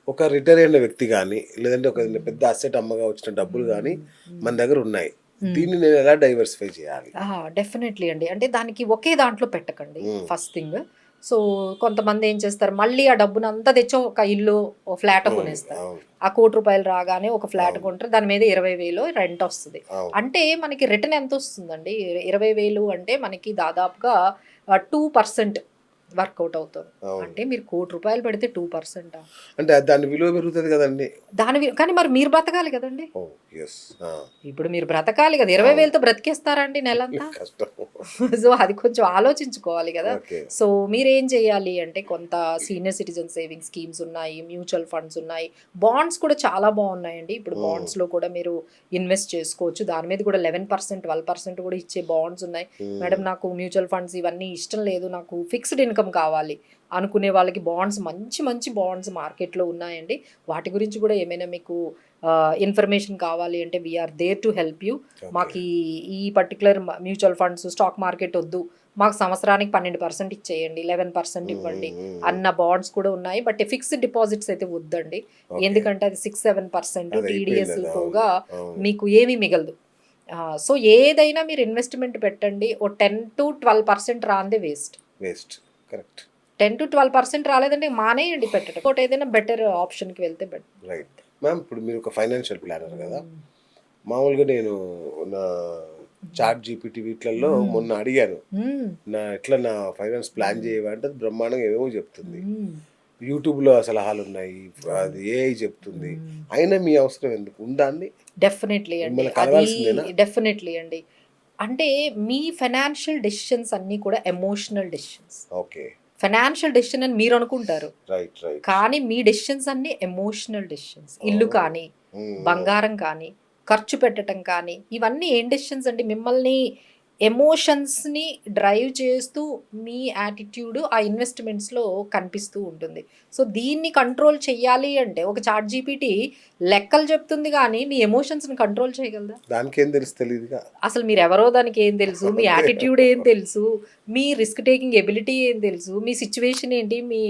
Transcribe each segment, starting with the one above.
ఒక రిటైర్ అయిన వ్యక్తి కానీ లేదంటే ఒక పెద్ద అసెట్ అమ్మగా వచ్చిన డబ్బులు కానీ మన దగ్గర ఉన్నాయి. దీన్ని నేను ఎలా డైవర్సిఫై చేయాలి? డెఫినెట్లీ అండి. అంటే దానికి ఒకే దాంట్లో పెట్టకండి ఉమ్, ఫస్ట్ థింగ్. సో కొంతమంది ఏం చేస్తారు, మళ్ళీ ఆ డబ్బునంతా తెచ్చి ఒక ఇల్లు, ఓ ఫ్లాట్ అవును కొనేస్తారు. అవును ఆ ₹1,00,00,000 రాగానే ఒక ఫ్లాట్ అవును కొంటారు. దాని మీద 20,000 రెంట్ వస్తది. అవును. అంటే మనకి రిటర్న్ ఎంతొస్తుందండి? 20,000 అంటే మనకి దాదాపుగా 2% వర్కౌట్ అవుతుంది. అవును. అంటే మీరు ₹1,00,00,000 పెడితే 2%. అంటే దాని విలువ పెరుగుతుంది కదండి. కానీ మరి మీరు బ్రతకాలి కదండీ! ఓ ఎస్. ఇప్పుడు మీరు బ్రతకాలి కదా! అవును 20,000తో బ్రతికేస్తారా అండి నెలంతా? కష్టం. సో, అది కొంచెం ఆలోచించుకోవాలి గదా! ఓకే. సో, మీరేం చేయాలి అంటే కొంత సీనియర్ సిటిజన్ సేవింగ్ స్కీమ్స్ ఉన్నాయి, మ్యూచువల్ ఫండ్స్ ఉన్నాయి. బాండ్స్ కూడా చాలా బావున్నాయండి. ఇప్పుడు ఉమ్, బాండ్స్‌లో కూడా మీరు ఇన్వెస్ట్ చేసుకోవచ్చు. దాని మీద కూడా 11%, 12% కూడా ఇచ్చే బాండ్స్ ఉన్నాయి. ఉమ్, మేడం నాకు మ్యూచువల్ ఫండ్స్ ఇవన్నీ ఇష్టం లేదు. నాకు ఫిక్స్డ్ ఇన్‌కమ్ కావాలి అనుకునే వాళ్ళకి బాండ్స్ మంచి మంచి బాండ్స్ మార్కెట్‌లో ఉన్నాయండి. వాటి గురించి కూడా ఏమైనా మీకు ఇన్ఫర్మేషన్ కావాలి అంటే we are there to help you. Okay. మాకు ఈ particular mutual funds, stock market వద్దు. మాకు సంవత్సరానికి 12% ఇచ్చేయండి, 11% ఇవ్వండి అన్న బాండ్స్ కూడా ఉన్నాయి. బట్ ఫిక్స్డ్ డిపాజిట్స్ అయితే వద్దండి. ఓకే. ఎందుకంటే అది 6-7% అది అయిపోయింది టీడీఎస్ అది. పోగా అవును మీకు ఏమీ మిగలదు. సో ఏదైనా మీరు ఇన్వెస్ట్మెంట్ పెట్టండి. ఓ 10-12% రాందే వేస్ట్. వేస్ట్. కరెక్ట్. 10-12% రాలేదంటే మానేయండి పెట్టడం. ఇంకోటి ఏదైనా బెటర్ ఆప్షన్కి వెళ్తే బెటర్. రైట్. మ్యామ్ ఇప్పుడు మీరు ఒక ఫైనాన్షియల్ ప్లానర్ కదా. మామూలుగా నేను నా చాట్ జీపీటీ వీటిలలో మొన్న అడిగాను, నా ఫైనాన్స్ ప్లాన్ చేయవా అంటే అది బ్రహ్మాండంగా ఏమో చెప్తుంది. యూట్యూబ్లో సలహాలు ఉన్నాయి, అది ఏఐ చెప్తుంది. అయినా మీ అవసరం ఎందుకు ఉందా అండి? డెఫినెట్లీ అండి. మిమ్మల్ని అది కలవాల్సిందేనా? డెఫినెట్లీ అండి. అంటే మీ ఫైనాన్షియల్ డెసిషన్స్ అన్నీ కూడా emotional decisions. Okay. Financial decision అని మీరు అనుకుంటారు. Right right. కానీ మీ డెసిషన్స్ అన్నీ ఎమోషనల్ డెసిషన్స్. ఇల్లు కానీ, ఉమ్, బంగారం కానీ, ఖర్చు పెట్టటం కానీ, ఇవన్నీ ఏం డెసిషన్స్ అండి? మిమ్మల్ని ఎమోషన్స్‌ని డ్రైవ్ చేస్తూ మీ యాటిట్యూడ్ ఆ ఇన్వెస్ట్‌మెంట్స్‌లో కనిపిస్తూ ఉంటుంది. సో, దీన్ని కంట్రోల్ చెయ్యాలి అంటే ఒక చాట్ జీపీటీ లెక్కలు చెప్తుంది గానీ, మీ ఎమోషన్స్‌ని కంట్రోల్ చేయగలదా? దానికేం తెలుసు తెలీదుగా. అసలు మీరెవరో దానికేం తెలుసు? మీ అంతే. యాటిట్యూడ్ ఏం తెలుసు? మీ రిస్క్ టేకింగ్ ఎబిలిటీ ఏం తెలుసు? మీ సిట్యుయేషన్ ఏంటి? మీ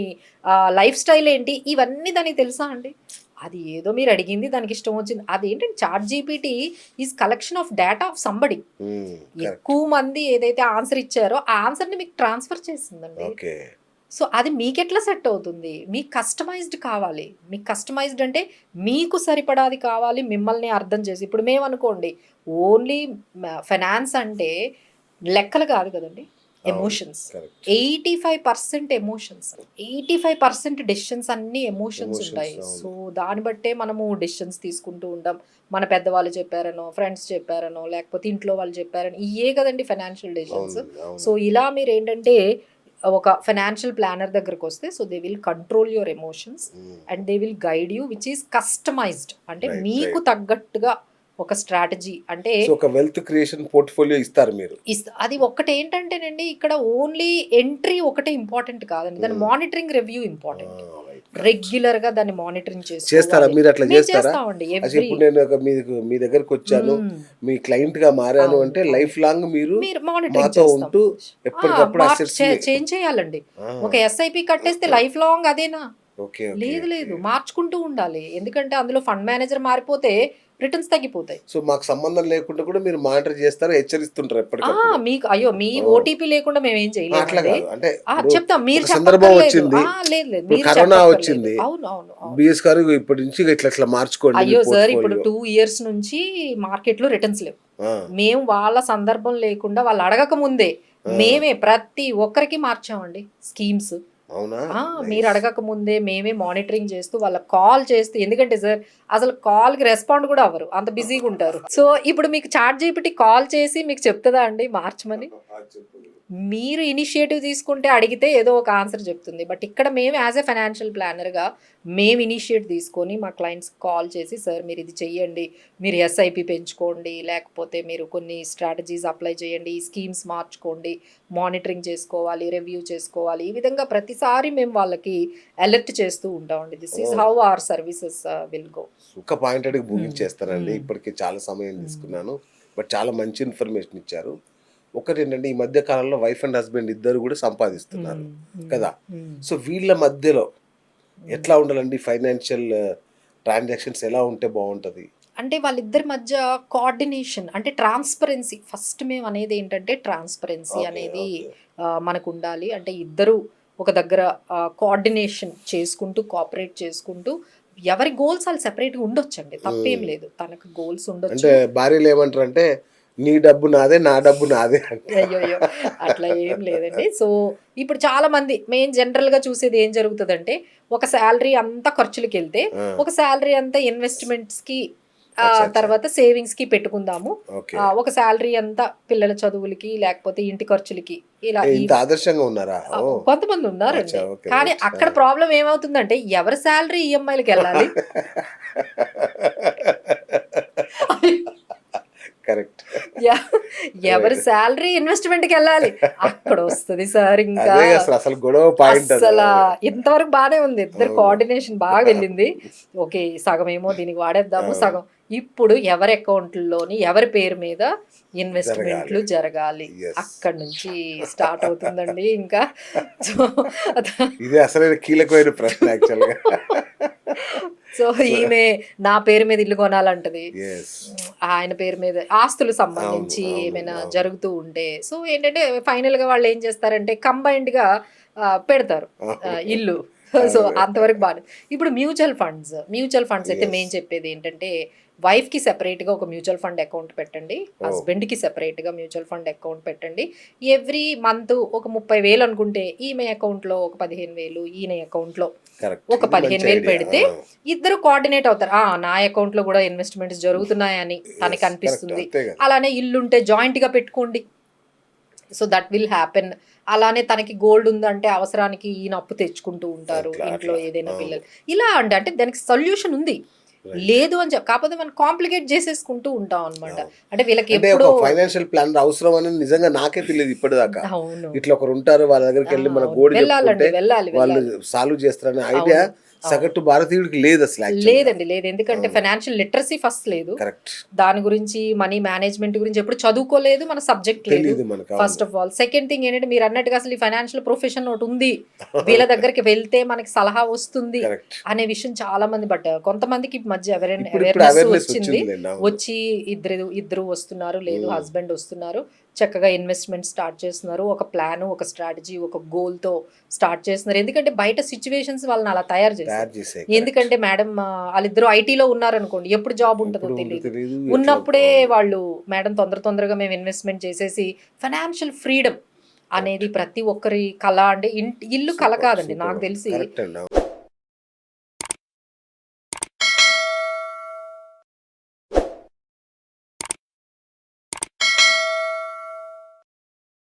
లైఫ్ స్టైల్ ఏంటి? ఇవన్నీ దానికి తెలుసా అండి? అది ఏదో మీరు అడిగింది దానికి ఇష్టం వచ్చింది. అదేంటంటే chat GPT is collection of data of somebody. Correct. ఎక్కువ మంది ఏదైతే ఆన్సర్ ఇచ్చారో ఆ ఆన్సర్‌ని మీకు ట్రాన్స్‌ఫర్ చేసిందండి. ఓకే. సో, అది మీకెట్లా సెట్ అవుతుంది? మీకు కస్టమైజ్డ్ కావాలి. మీకు కస్టమైజ్డ్ అంటే మీకు సరిపడాది కావాలి. మిమ్మల్ని అర్థం చేసి ఇప్పుడు మేమనుకోండి ఓన్లీ ఫైనాన్స్ అంటే లెక్కలు కాదు కదండీ! ఎమోషన్స్. కరెక్ట్. 85% ఎమోషన్స్. 85% డెసిషన్స్ అన్నీ ఎమోషన్స్ ఉంటాయి. ఎమోషన్స్. సో, అవును. దాన్ని బట్టే మనము డెసిషన్స్ తీసుకుంటూ ఉంటాం. మన పెద్దవాళ్ళు చెప్పారనో, ఫ్రెండ్స్ చెప్పారనో, లేకపోతే ఇంట్లో వాళ్ళు చెప్పారనో ఇయ్యే కదండీ ఫైనాన్షియల్ డెసిషన్స్. అవును సో, అవును. ఇలా మీరేంటంటే ఒక ఫైనాన్షియల్ ప్లానర్ దగ్గరకొస్తే so, they will control your emotions and they will guide you which is customised. అంటే రైట్ మీకు రైట్. తగ్గట్టుగా ఒక స్ట్రాటజీ అంటే సో ఒక వెల్త్ క్రియేషన్ పోర్ట్ఫోలియో ఇస్తారు మీరు. అది ఒక్కటేంటంటేనండి ఇక్కడ ఓన్లీ ఎంట్రీ ఒకటే ఇంపార్టెంట్ కాదండి. దాని మానిటరింగ్ రివ్యూ ఇంపార్టెంట్. రెగ్యులర్‌గా దాన్ని మానిటరింగ్ చేస్తారా చేసుకోవాలి. మీరు? అట్లా మేము చేస్తారా? చేస్తామండి. అసలు ఇప్పుడు నేను మీ దగ్గరకు వచ్చాను, మీ క్లయింట్ గా మారాను అవును. అంటే అవును. లైఫ్ లాంగ్ మీరు మీరు మానిటరింగ్ మాతో చేస్తాం. ఉంటూ ఎప్పటికప్పుడు అసెట్స్ చేంజ్ చేయాలండి. ఒక ఎస్ఐపి కట్టేస్తే లైఫ్ లాంగ్ అదేనా? ఓకే ఓకే లేదు ఓకే. లేదు. మార్చుకుంటూ ఉండాలి. ఎందుకంటే అందులో ఫండ్ మేనేజర్ మారిపోతే రిటర్న్స్ తగ్గిపోతాయి. సో మాకు సంబంధం లేకుండా కూడా మీరు మానిటర్ చేస్తారు, హెచ్చరిస్తుంటారు ఎప్పటికప్పుడు. మీకు అయ్యో! మీ ఓ. ఓటీపీ లేకుండా మేమేం అట్లా చేయలేమండి. కాదు అంటే ఇప్పుడు చెప్తాం. మీరు ఒక సందర్భం చెప్పక్కర్లేదు. వచ్చింది, లేదు లేదు. ఇప్పుడు మీరు కరోనా చెప్పక్కర్లేదు. వచ్చింది, అవును. అవును. అవును. బిఎస్ గారు ఇప్పటి నుంచి ఇట్లా ఇట్లా మార్చుకోండి మీ అయ్యో! సార్ ఇప్పుడు పోర్ట్ఫోలియో. 2 ఇయర్స్ నుంచి మార్కెట్‌లో రిటర్న్స్ లేవు. ఆ, మేము వాళ్ళ సందర్భం లేకుండా వాళ్ళు అడగక ముందే ఆ. మేమే ప్రతి ఒక్కరికి మార్చామండి స్కీమ్స్. అవునా? మీరు నైస్. అడగక ముందే మేమే మానిటరింగ్ చేస్తూ వాళ్ళకి కాల్ చేస్తూ ఎందుకంటే సార్ అసలు కాల్‌కి రెస్పాండ్ కూడా అవ్వరు. అంత బిజీగా ఉంటారు. సో, ఇప్పుడు మీకు చాట్ జీపీటీ కాల్ చేసి మీకు చెప్తదా అండి మార్చమని? మీరు ఇనిషియేటివ్ తీసుకుంటే అడిగితే ఏదో ఒక ఆన్సర్ చెప్తుంది. బట్ ఇక్కడ మేము యాస్ ఎ ఫైనాన్షియల్ ప్లానర్‌గా మేము ఇనిషియేట్ తీసుకొని మా క్లయింట్స్‌కి కాల్ చేసి సార్ మీరు ఇది చెయ్యండి. మీరు ఎస్ఐపి పెంచుకోండి. లేకపోతే మీరు కొన్ని స్ట్రాటజీస్ అప్లై చేయండి. ఈ స్కీమ్స్ మార్చుకోండి. మానిటరింగ్ చేసుకోవాలి. రివ్యూ చేసుకోవాలి. ఈ విధంగా ప్రతిసారి మేము వాళ్ళకి అలర్ట్ చేస్తూ ఉంటామండి. This is how our services will go. ఒక పాయింట్ అడిగి ముగించేస్తానండి. ఇప్పటికి చాలా సమయం తీసుకున్నాను, బట్ చాలా మంచి ఇన్ఫర్మేషన్ ఇచ్చారు. ఒకటి ఏంటంటే ఈ మధ్య కాలంలో వైఫ్ అండ్ హస్బెండ్ ఇద్దరు కూడా సంపాదిస్తున్నారు కదా. సో వీళ్ళ మధ్యలో ఎట్లా ఉండాలండి ఫైనాన్షియల్ ట్రాన్సాక్షన్స్ ఎలా ఉంటే బాగుంటది? అంటే వాళ్ళిద్దరి మధ్య కోఆర్డినేషన్ అంటే ట్రాన్స్పరెన్సీ ఫస్ట్ మేము అనేది ఏంటంటే ట్రాన్స్పరెన్సీ ఓకే, అనేది ఓకే. మనకు ఉండాలి. అంటే ఇద్దరు ఒక దగ్గర కోఆర్డినేషన్ చేసుకుంటూ కోఆపరేట్ చేసుకుంటూ ఎవరి గోల్స్ వాళ్ళు సెపరేట్గా ఉండొచ్చండి, తప్పేం లేదు. తనకు గోల్స్ ఉండొచ్చు. అంటే భార్యలు ఏమంటారంటే నీ డబ్బు నాదే, నా డబ్బు నాదే అంటే. అయ్యో అట్లా ఏం లేదండి. సో ఇప్పుడు చాలా మంది మెయిన్ జనరల్ గా చూసేది ఏం జరుగుతుందంటే ఒక శాలరీ అంతా ఖర్చులకి వెళ్తే ఆ, ఒక శాలరీ అంతా ఇన్వెస్ట్మెంట్స్ కి అచ్చా, అచ్చా. తర్వాత సేవింగ్స్ కి పెట్టుకుందాము. ఓకే. ఒక శాలరీ అంతా పిల్లల చదువులకి లేకపోతే ఇంటి ఖర్చులకి ఇలా ఈ ఇంత ఆదర్శంగా ఉన్నారా? ఓ, కొంతమంది ఉన్నారండి. అచ్చా, ఓకే, కానీ రైట్. అక్కడ ప్రాబ్లం ఏమవుతుందంటే ఎవరి శాలరీ ఈఎంఐలకి వెళ్ళాలి. కరెక్ట్. ఎవరి శాలరీ ఇన్వెస్ట్మెంట్ కి వెళ్ళాలి. అక్కడ వస్తుంది సార్ ఇంకా అదే అసలు గొడవ పాయింట్ అది. అసలు ఇంతవరకు బానే ఉంది, ఇద్దరు అవును. కోఆర్డినేషన్ బాగా వెళ్ళింది. ఓకే సగం ఏమో దీనికి వాడేద్దాము, అవును. సగం ఇప్పుడు ఎవరి అకౌంట్లోని ఎవరి పేరు మీద ఇన్వెస్ట్మెంట్లు జరగాలి. Yes. అక్కడ నుంచి స్టార్ట్ అవుతుందండి ఇంకా. సో ఇది అసలైన కీలకమైన ప్రశ్న యాక్చువల్ గా. సో ఈమె నా పేరు మీద ఇల్లు కొనాలంటది, Yes. ఆయన పేరు మీద ఆస్తులు సంబంధించి అవును, ఏమైనా అవును. జరుగుతూ ఉంటే సో ఏంటంటే ఫైనల్ గా వాళ్ళు ఏం చేస్తారంటే కంబైన్డ్ గా పెడతారు ఇల్లు. సో అంతవరకు బాగా. ఇప్పుడు మ్యూచువల్ ఫండ్స్ అయితే Yes. మేము చెప్పేది ఏంటంటే వైఫ్ కి సెపరేట్ గా ఒక మ్యూచువల్ ఫండ్ అకౌంట్ పెట్టండి, హస్బెండ్ కి సెపరేట్ గా మ్యూచువల్ ఫండ్ అకౌంట్ పెట్టండి. ఎవ్రీ మంత్ ఒక 30,000 అనుకుంటే ఈమె అకౌంట్ లో ఒక 15,000, ఈయన అకౌంట్ లో Correct. ఒక ఇది మంచి 15,000 idea. పెడితే ఆ. ఇద్దరు కోఆర్డినేట్ అవుతారు. నా అకౌంట్ లో కూడా ఇన్వెస్ట్మెంట్స్ జరుగుతున్నాయని తనకి Yes, అనిపిస్తుంది. correct. అంతే కదా. అలానే ఇల్లుంటే జాయింట్ గా పెట్టుకోండి. So that will happen. అలానే తనకి గోల్డ్ ఉందంటే అవసరానికి ఈయన అప్పు తెచ్చుకుంటూ ఉంటారు అట్లా, ఇంట్లో అట్లా. ఏదైనా అవును. పిల్లలు ఇలా అంటే దానికి సొల్యూషన్ ఉంది. Right. లేదు అని కాకపోతే మనం కాంప్లికేట్ చేసేసుకుంటూ ఉంటాం అన్నమాట. అవును. అంటే వీళ్ళకి అంటే ఎప్పుడు ఒక ఫైనాన్షియల్ ప్లాన్ అవసరం అని నిజంగా నాకే తెలియదు ఇప్పటిదాకా. అవును ఇట్లా ఒకరు ఉంటారు, వాళ్ళ దగ్గరికి వెళ్ళి మన అవును. గోడి వెళ్ళాలండి, చెప్పుకుంటే వెళ్ళాలి వాళ్ళు సాల్వ్ చేస్తారనే ఐడియా సగటు భారతీయుడికి లేదు అసలు actually. లేదండి. ఎందుకంటే ఫైనాన్షియల్ లిటరసీ ఫస్ట్ లేదు. కరెక్ట్. దాని గురించి మనీ మేనేజ్మెంట్ గురించి ఎప్పుడు చదువుకోలేదు, మన సబ్జెక్ట్ లేదు తెలియదు మనకు. First of all. Second thing ఏంటంటే మీరు అన్నట్టుగా అసలు ఈ ఫైనాన్షియల్ ప్రొఫెషన్ ఒకటి ఉంది, వీళ్ళ దగ్గరికి వెళ్తే మనకి సలహా వస్తుంది కరెక్ట్. అనే విషయం చాలా మంది. బట్ కొంతమందికి ఈ మధ్య ఇప్పుడు అవేర్నెస్ అవేర్నెస్ వచ్చింది. వచ్చింది. వచ్చి ఇద్దరు వస్తున్నారు, లేదు హస్బెండ్ వస్తున్నారు, చక్కగా ఇన్వెస్ట్మెంట్ స్టార్ట్ చేస్తున్నారు. ఒక ప్లాన్, ఒక స్ట్రాటజీ, ఒక గోల్ తో స్టార్ట్ చేస్తున్నారు. ఎందుకంటే బయట సిచ్యువేషన్స్ వాళ్ళని అలా తయారు చేశారు. ఎందుకంటే మేడం వాళ్ళిద్దరు ఐటీలో ఉన్నారనుకోండి, ఎప్పుడు జాబ్ ఉంటుందో తెలియదు. ఉన్నప్పుడే వాళ్ళు మేడం తొందరగా మేము ఇన్వెస్ట్మెంట్ చేసేసి ఫైనాన్షియల్ ఫ్రీడమ్ అనేది ప్రతి ఒక్కరి కళ. అంటే ఇల్లు కళ కాదండి నాకు తెలిసి. కరెక్ట్ అండి.